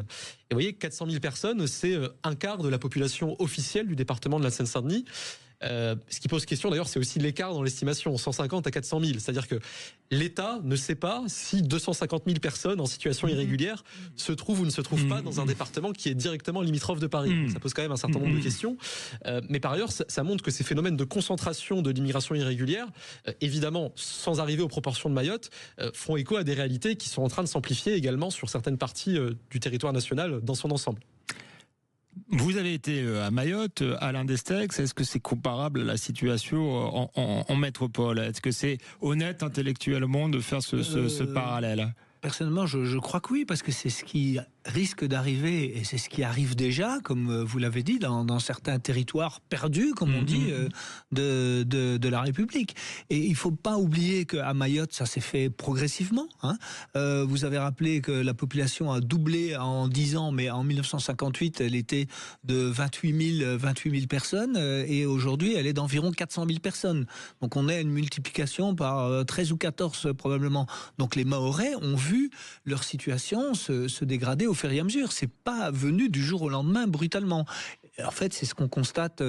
Et vous voyez, 400 000 personnes, c'est un quart de la population officielle du département de la Seine-Saint-Denis. Ce qui pose question d'ailleurs, c'est aussi l'écart dans l'estimation, 150 à 400 000. C'est-à-dire que l'État ne sait pas si 250 000 personnes en situation irrégulière se trouvent ou ne se trouvent pas dans un département qui est directement limitrophe de Paris. Ça pose quand même un certain nombre de questions. Mais par ailleurs, ça montre que ces phénomènes de concentration de l'immigration irrégulière, évidemment, sans arriver aux proportions de Mayotte, font écho à des réalités qui sont en train de s'amplifier également sur certaines parties du territoire national dans son ensemble. Vous avez été à Mayotte, Alain Destex. Est-ce que c'est comparable à la situation en métropole? Est-ce que c'est honnête intellectuellement de faire ce parallèle? Personnellement, je crois que oui, parce que c'est ce qui risque d'arriver, et c'est ce qui arrive déjà, comme vous l'avez dit, dans certains territoires perdus, comme on dit, de la République. Et il ne faut pas oublier qu'à Mayotte, ça s'est fait progressivement. Vous avez rappelé que la population a doublé en 10 ans, mais en 1958, elle était de 28 000 personnes, et aujourd'hui, elle est d'environ 400 000 personnes. Donc on est à une multiplication par 13 ou 14 probablement. Donc les Mahorais ont vu leur situation se dégrader au fur et à mesure. C'est pas venu du jour au lendemain brutalement. En fait, c'est ce qu'on constate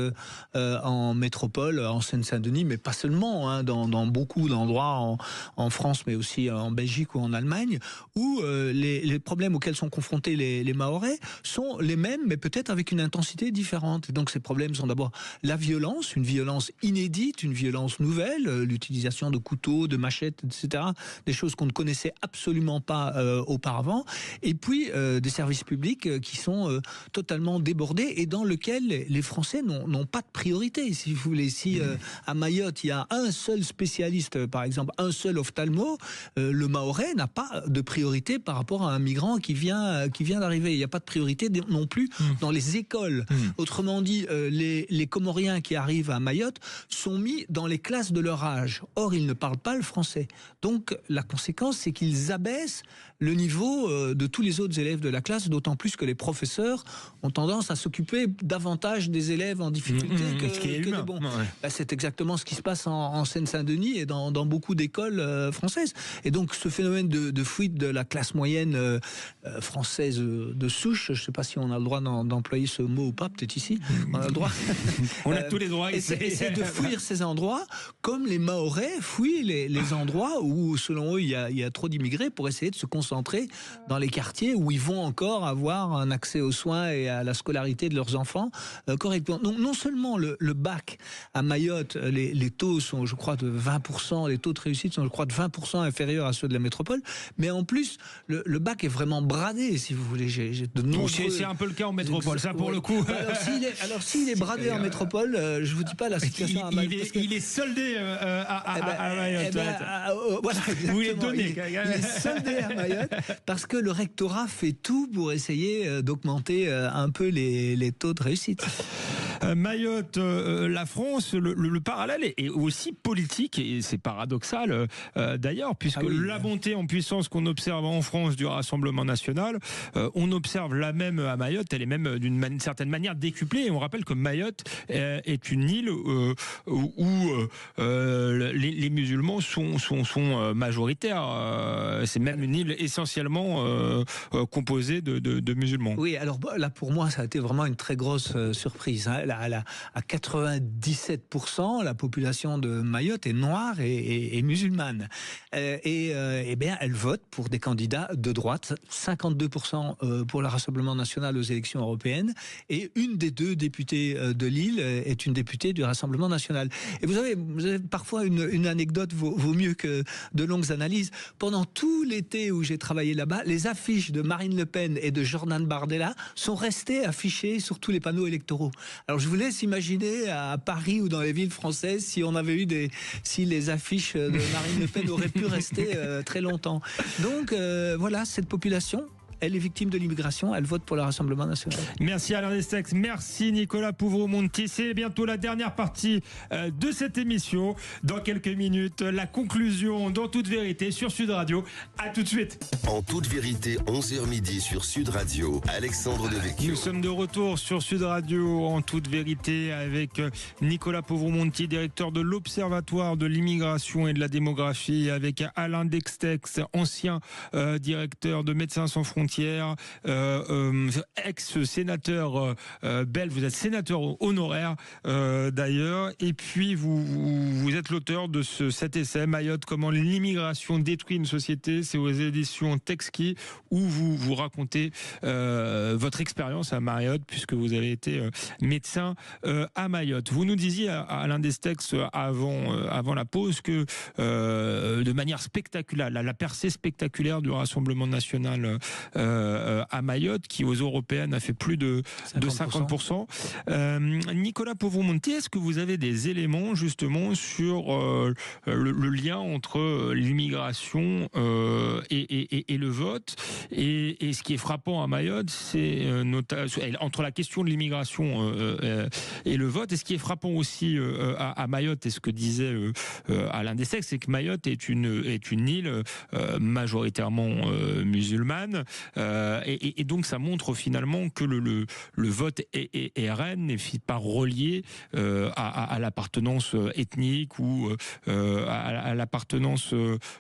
en métropole, en Seine-Saint-Denis, mais pas seulement, dans beaucoup d'endroits en France, mais aussi en Belgique ou en Allemagne, où les problèmes auxquels sont confrontés les Mahorais sont les mêmes, mais peut-être avec une intensité différente. Et donc ces problèmes sont d'abord la violence, une violence inédite, une violence nouvelle, l'utilisation de couteaux, de machettes, etc., des choses qu'on ne connaissait absolument pas auparavant, et puis des services publics qui sont totalement débordés et dans lequel les Français n'ont pas de priorité. Si vous voulez, si à Mayotte, il y a un seul spécialiste, par exemple, un seul ophtalmo, le Mahorais n'a pas de priorité par rapport à un migrant qui vient d'arriver. Il n'y a pas de priorité non plus dans les écoles. Autrement dit, les Comoriens qui arrivent à Mayotte sont mis dans les classes de leur âge. Or, ils ne parlent pas le français. Donc, la conséquence, c'est qu'ils abaissent le niveau de tous les autres élèves de la classe, d'autant plus que les professeurs ont tendance à s'occuper davantage des élèves en difficulté que des bons. Ouais. C'est exactement ce qui se passe en Seine-Saint-Denis et dans beaucoup d'écoles françaises. Et donc ce phénomène de fuite de la classe moyenne française de souche, je ne sais pas si on a le droit d'employer ce mot ou pas, peut-être ici, on a le droit. On a tous les droits. C'est de fuir ces endroits, comme les Mahorais fuient les endroits où, selon eux, il y a trop d'immigrés, pour essayer de se concentrer dans les quartiers où ils vont encore avoir un accès aux soins et à la scolarité de leurs enfants enfants correctement. Donc non seulement le bac à Mayotte, les taux sont, je crois, de 20%, les taux de réussite sont, je crois, de 20% inférieurs à ceux de la métropole, mais en plus, le bac est vraiment bradé, si vous voulez. J'ai de nombreux... C'est un peu le cas en métropole, ça pour le coup. Alors s'il est bradé en métropole, je vous dis pas la situation à Mayotte. Il est soldé à Mayotte. Voilà, vous voulez donner. Il est soldé à Mayotte parce que le rectorat fait tout pour essayer d'augmenter un peu les taux de réussite. Mayotte, la France, le parallèle est aussi politique et c'est paradoxal d'ailleurs, puisque la montée en puissance qu'on observe en France du Rassemblement national, on observe la même à Mayotte, elle est même d'une certaine manière décuplée. Et on rappelle que Mayotte est une île où les musulmans sont majoritaires. C'est même une île essentiellement composée de musulmans. Oui, alors là pour moi ça a été vraiment une très grosse surprise. À 97%, la population de Mayotte est noire et musulmane. Et bien, elle vote pour des candidats de droite, 52% pour le Rassemblement national aux élections européennes, et une des deux députées de l'île est une députée du Rassemblement national. Et vous avez parfois une anecdote vaut mieux que de longues analyses. Pendant tout l'été où j'ai travaillé là-bas, les affiches de Marine Le Pen et de Jordan Bardella sont restées affichées sur tous les panneaux électoraux. Alors je vous laisse imaginer à Paris ou dans les villes françaises si les affiches de Marine Le Pen auraient pu rester très longtemps. Donc voilà, cette population, elle est victime de l'immigration, elle vote pour le Rassemblement national. Merci Alain Destex, merci Nicolas Pouvreau-Monti. C'est bientôt la dernière partie de cette émission. Dans quelques minutes, la conclusion dans Toute Vérité sur Sud Radio. À tout de suite. En toute vérité, 11h midi sur Sud Radio, Alexandre Devecchio. Nous sommes de retour sur Sud Radio en toute vérité avec Nicolas Pouvreau-Monti, directeur de l'Observatoire de l'immigration et de la démographie, avec Alain Destex, ancien directeur de Médecins sans frontières, ex-sénateur belge, vous êtes sénateur honoraire d'ailleurs, et puis vous êtes l'auteur de cet essai Mayotte, comment l'immigration détruit une société. C'est aux éditions Texki, où vous racontez votre expérience à Mayotte, puisque vous avez été médecin à Mayotte. Vous nous disiez à Alain Destex avant la pause que de manière spectaculaire, la percée spectaculaire du Rassemblement national à Mayotte, qui aux européennes a fait plus de 50%. Nicolas Pouvreau-Monti, est-ce que vous avez des éléments justement sur le lien entre l'immigration et le vote, et ce qui est frappant à Mayotte, c'est entre la question de l'immigration et le vote, et ce qui est frappant aussi à Mayotte, et ce que disait Alain Destex, c'est que Mayotte est une île majoritairement musulmane, et donc ça montre finalement que le vote RN n'est pas relié à l'appartenance ethnique ou à l'appartenance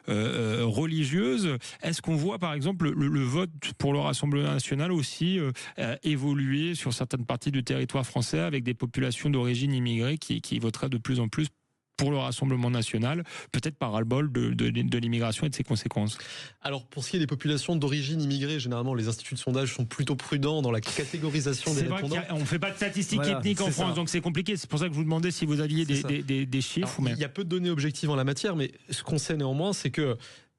religieuse. Est-ce qu'on voit par exemple le vote pour le Rassemblement national aussi évoluer sur certaines parties du territoire français, avec des populations d'origine immigrée qui voteraient de plus en plus pour le Rassemblement national, peut-être par ras-le-bol de l'immigration et de ses conséquences? Alors, pour ce qui est des populations d'origine immigrée, généralement, les instituts de sondage sont plutôt prudents dans la catégorisation des répondants. On ne fait pas de statistiques ethniques en France, donc c'est compliqué. C'est pour ça que je vous demandais si vous aviez des chiffres. Alors, il y a peu de données objectives en la matière, mais ce qu'on sait néanmoins, c'est que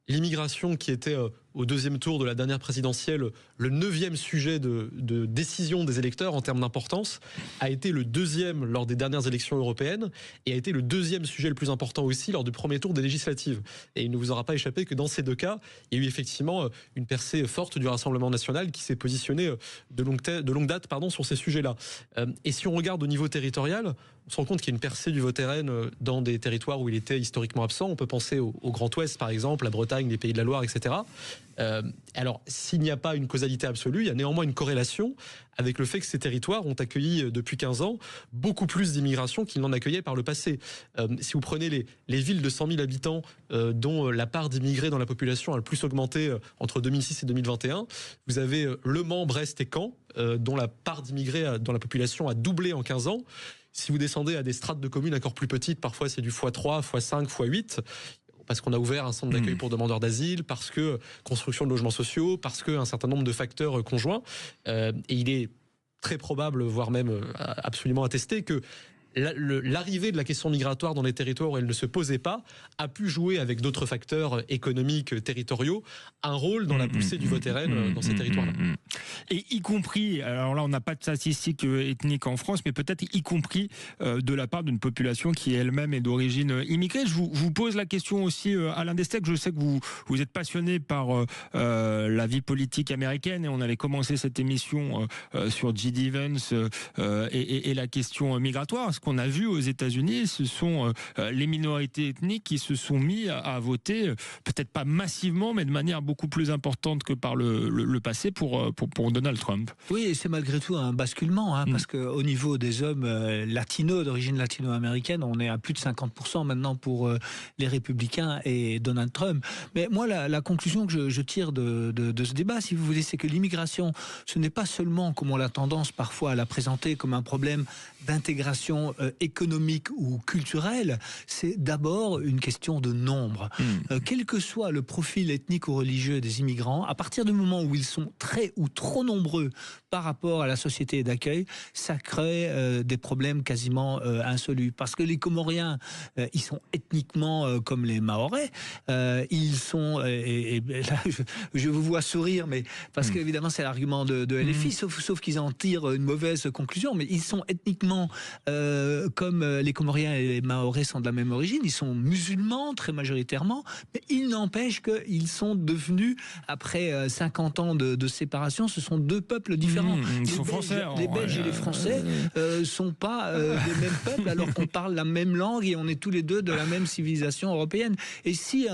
l'immigration, qui était au deuxième tour de la dernière présidentielle le 9e sujet de décision des électeurs en termes d'importance, a été le 2e lors des dernières élections européennes, et a été le 2e sujet le plus important aussi lors du premier tour des législatives. Et il ne vous aura pas échappé que dans ces deux cas, il y a eu effectivement une percée forte du Rassemblement national qui s'est positionné de longue date sur ces sujets-là. Et si on regarde au niveau territorial, on se rend compte qu'il y a une percée du vote RN dans des territoires où il était historiquement absent. On peut penser au Grand Ouest, par exemple, la Bretagne, les Pays de la Loire, etc. Alors, s'il n'y a pas une causalité absolue, il y a néanmoins une corrélation avec le fait que ces territoires ont accueilli depuis 15 ans beaucoup plus d'immigration qu'ils n'en accueillaient par le passé. Si vous prenez les villes de 100 000 habitants dont la part d'immigrés dans la population a le plus augmenté entre 2006 et 2021, vous avez Le Mans, Brest et Caen, dont la part d'immigrés dans la population a doublé en 15 ans. Si vous descendez à des strates de communes encore plus petites, parfois c'est du x3, x5, x8, parce qu'on a ouvert un centre d'accueil pour demandeurs d'asile, parce que construction de logements sociaux, parce qu'un certain nombre de facteurs conjoints. Et il est très probable, voire même absolument attesté, que l'arrivée de la question migratoire dans les territoires où elle ne se posait pas a pu jouer avec d'autres facteurs économiques, territoriaux, un rôle dans la poussée du vote RN dans ces territoires-là. Et y compris, alors là on n'a pas de statistiques ethniques en France, mais peut-être y compris de la part d'une population qui elle-même est d'origine immigrée. Je vous pose la question aussi, Alain Destec, je sais que vous êtes passionné par la vie politique américaine et on avait commencé cette émission sur J.D. Vance et la question migratoire. Ce qu'on a vu aux États-Unis, ce sont les minorités ethniques qui se sont mis à voter, peut-être pas massivement, mais de manière beaucoup plus importante que par le passé pour Donald Trump. Oui, et c'est malgré tout un basculement, parce qu'au niveau des hommes latinos, d'origine latino-américaine, on est à plus de 50% maintenant pour les républicains et Donald Trump. Mais moi, la conclusion que je tire de ce débat, si vous voulez, c'est que l'immigration, ce n'est pas seulement, comme on a tendance parfois à la présenter, comme un problème d'intégration économique ou culturelle, c'est d'abord une question de nombre. Quel que soit le profil ethnique ou religieux des immigrants, à partir du moment où ils sont très ou trop nombreux par rapport à la société d'accueil, ça crée des problèmes quasiment insolubles. Parce que les Comoriens, ils sont ethniquement comme les Mahorais. Ils sont, et là je vous vois sourire, mais parce qu'évidemment c'est l'argument de LFI, sauf qu'ils en tirent une mauvaise conclusion, mais ils sont ethniquement comme les Comoriens et les Mahorais sont de la même origine, ils sont musulmans très majoritairement, mais il n'empêche qu'ils sont devenus, après 50 ans de séparation, ce sont deux peuples différents. Ils sont français. Les Belges et les Français sont pas des mêmes peuples, alors qu'on parle la même langue et on est tous les deux de la même civilisation européenne. Et si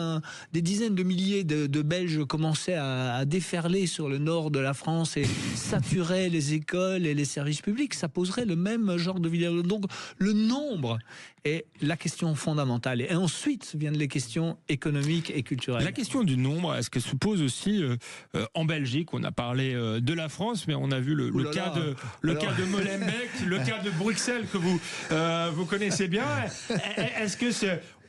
des dizaines de milliers de Belges commençaient à déferler sur le nord de la France et saturaient les écoles et les services publics, ça poserait le même genre de vidéo. Donc le nombre est la question fondamentale. Et ensuite viennent les questions économiques et culturelles. La question du nombre, est-ce qu'elle se pose aussi en Belgique? On a parlé de la France, mais on a vu le cas de Molenbeek, le cas de Bruxelles que vous connaissez bien. Est-ce que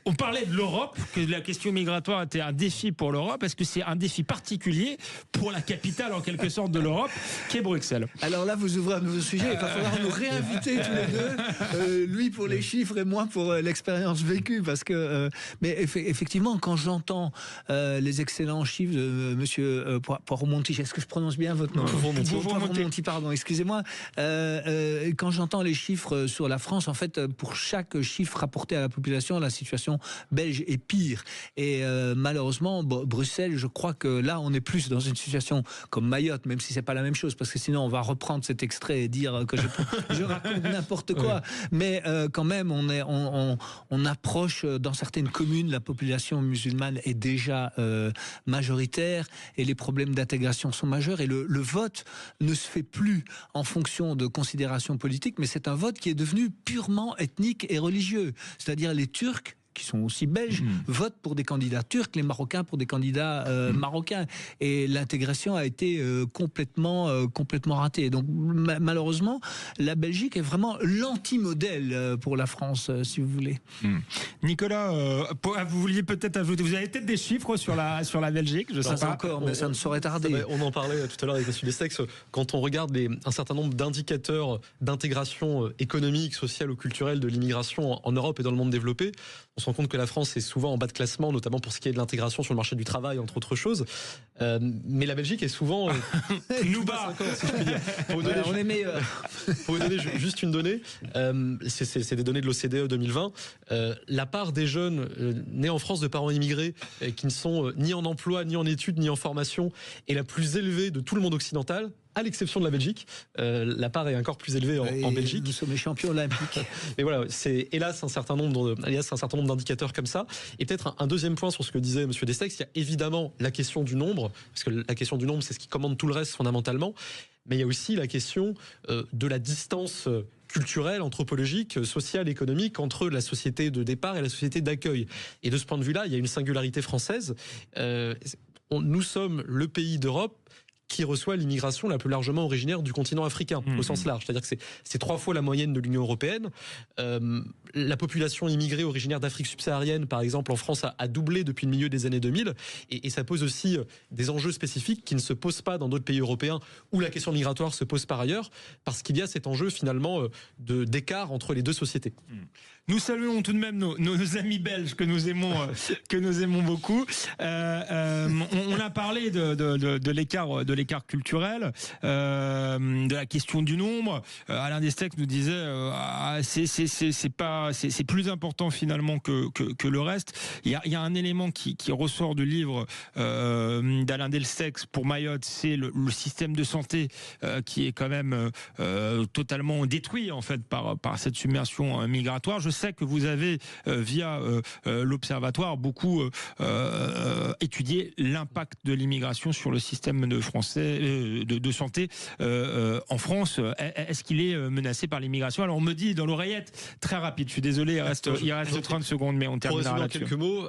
on parlait de l'Europe, que la question migratoire était un défi pour l'Europe. Est-ce que c'est un défi particulier pour la capitale, en quelque sorte, de l'Europe, qui est Bruxelles? Alors là, vous ouvrez un nouveau sujet. Il va falloir nous réinviter tous les deux. Lui pour les chiffres et moi pour l'expérience vécue. Parce que, mais effectivement, quand j'entends les excellents chiffres de monsieur Poiromonti, est-ce que je prononce bien votre nom? Poiromonti, pardon, excusez-moi. Quand j'entends les chiffres sur la France, en fait, pour chaque chiffre rapporté à la population, la situation belge est pire. Et malheureusement, Bruxelles, je crois que là, on est plus dans une situation comme Mayotte, même si c'est pas la même chose, parce que sinon, on va reprendre cet extrait et dire que je raconte n'importe quoi. Ouais. Mais quand même, on approche dans certaines communes, la population musulmane est déjà majoritaire et les problèmes d'intégration sont majeurs. Et le vote ne se fait plus en fonction de considérations politiques, mais c'est un vote qui est devenu purement ethnique et religieux. C'est-à-dire les Turcs, qui sont aussi belges, votent pour des candidats turcs, les Marocains pour des candidats marocains. Et l'intégration a été complètement ratée. Donc malheureusement, la Belgique est vraiment l'anti-modèle pour la France, si vous voulez. Nicolas, vous vouliez peut-être ajouter, vous avez peut-être des chiffres sur la Belgique, je sais pas encore, mais ça ne saurait tarder. On en parlait tout à l'heure avec M. Destec. Quand on regarde un certain nombre d'indicateurs d'intégration économique, sociale ou culturelle de l'immigration en Europe et dans le monde développé, on se rend compte que la France est souvent en bas de classement, notamment pour ce qui est de l'intégration sur le marché du travail, entre autres choses. Mais la Belgique est souvent nous bat, si je puis dire. On est meilleurs. Pour vous donner juste une donnée, c'est des données de l'OCDE 2020. La part des jeunes nés en France de parents immigrés qui ne sont ni en emploi, ni en études, ni en formation est la plus élevée de tout le monde occidental, à l'exception de la Belgique. La part est encore plus élevée en Belgique. Nous sommes les champions olympiques. Mais voilà, c'est hélas un certain nombre d'indicateurs comme ça. Et peut-être un deuxième point sur ce que disait M. Destec, il y a évidemment la question du nombre, parce que la question du nombre, c'est ce qui commande tout le reste fondamentalement. Mais il y a aussi la question de la distance culturelle, anthropologique, sociale, économique entre la société de départ et la société d'accueil. Et de ce point de vue-là, il y a une singularité française. Nous sommes le pays d'Europe qui reçoit l'immigration la plus largement originaire du continent africain, au sens large. C'est-à-dire que c'est 3 fois la moyenne de l'Union européenne. La population immigrée originaire d'Afrique subsaharienne, par exemple, en France, a doublé depuis le milieu des années 2000. Et ça pose aussi des enjeux spécifiques qui ne se posent pas dans d'autres pays européens où la question migratoire se pose par ailleurs, parce qu'il y a cet enjeu finalement d'écart entre les deux sociétés. Nous saluons tout de même nos amis belges que nous aimons beaucoup. On a parlé de l'écart culturel, de la question du nombre. Alain Destex nous disait c'est plus important finalement que le reste. Il y a un élément qui ressort du livre d'Alain Destex pour Mayotte, c'est le système de santé qui est quand même totalement détruit en fait par cette submersion migratoire. Je sais que vous avez via l'Observatoire beaucoup étudié l'impact de l'immigration sur le système de santé en France. Est-ce qu'il est menacé par l'immigration? Alors on me dit dans l'oreillette, très rapide, je suis désolé, il reste 30 secondes, mais on terminera là-dessus. En quelques mots,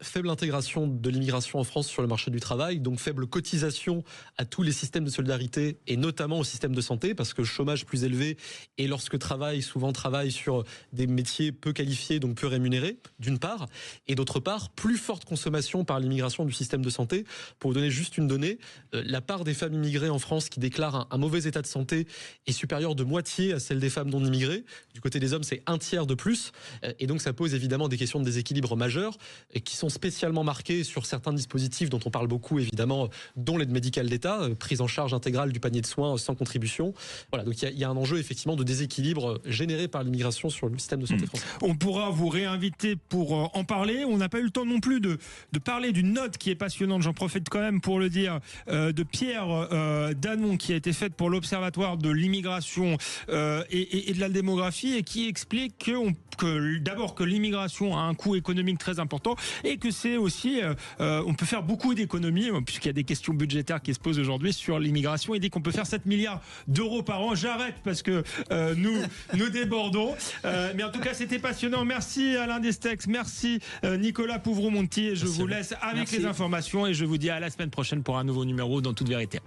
faible intégration de l'immigration en France sur le marché du travail, donc faible cotisation à tous les systèmes de solidarité et notamment au système de santé, parce que chômage plus élevé et lorsque souvent travaille sur des métiers peu qualifiés, donc peu rémunérés, d'une part, et d'autre part, plus forte consommation par l'immigration du système de santé. Pour vous donner juste une donnée, la part des femmes immigrées en France qui déclarent un mauvais état de santé est supérieure de moitié à celle des femmes non immigrées. Du côté des hommes, c'est 1/3 de plus, et donc ça pose évidemment des questions de déséquilibre majeurs, qui sont spécialement marquées sur certains dispositifs dont on parle beaucoup évidemment, dont l'aide médicale d'État, prise en charge intégrale du panier de soins sans contribution. Voilà, donc il y a un enjeu effectivement de déséquilibre généré par l'immigration sur le système de santé français. On pourra vous réinviter pour en parler. On n'a pas eu le temps non plus de parler d'une note qui est passionnante, j'en profite quand même pour le dire, de Pierre Danon, qui a été faite pour l'Observatoire de l'immigration et de la démographie, et qui explique que l'immigration a un coût économique très important, et que c'est aussi, on peut faire beaucoup d'économies, puisqu'il y a des questions budgétaires qui se posent aujourd'hui sur l'immigration, et dès qu'on peut faire 7 milliards d'euros par an, j'arrête parce que nous débordons. Mais en tout cas, c'était passionnant. Merci Alain Destex, merci Nicolas Pouvreau-Monti, et je vous laisse avec les informations, et je vous dis à la semaine prochaine pour un nouveau numéro dans Toute Vérité.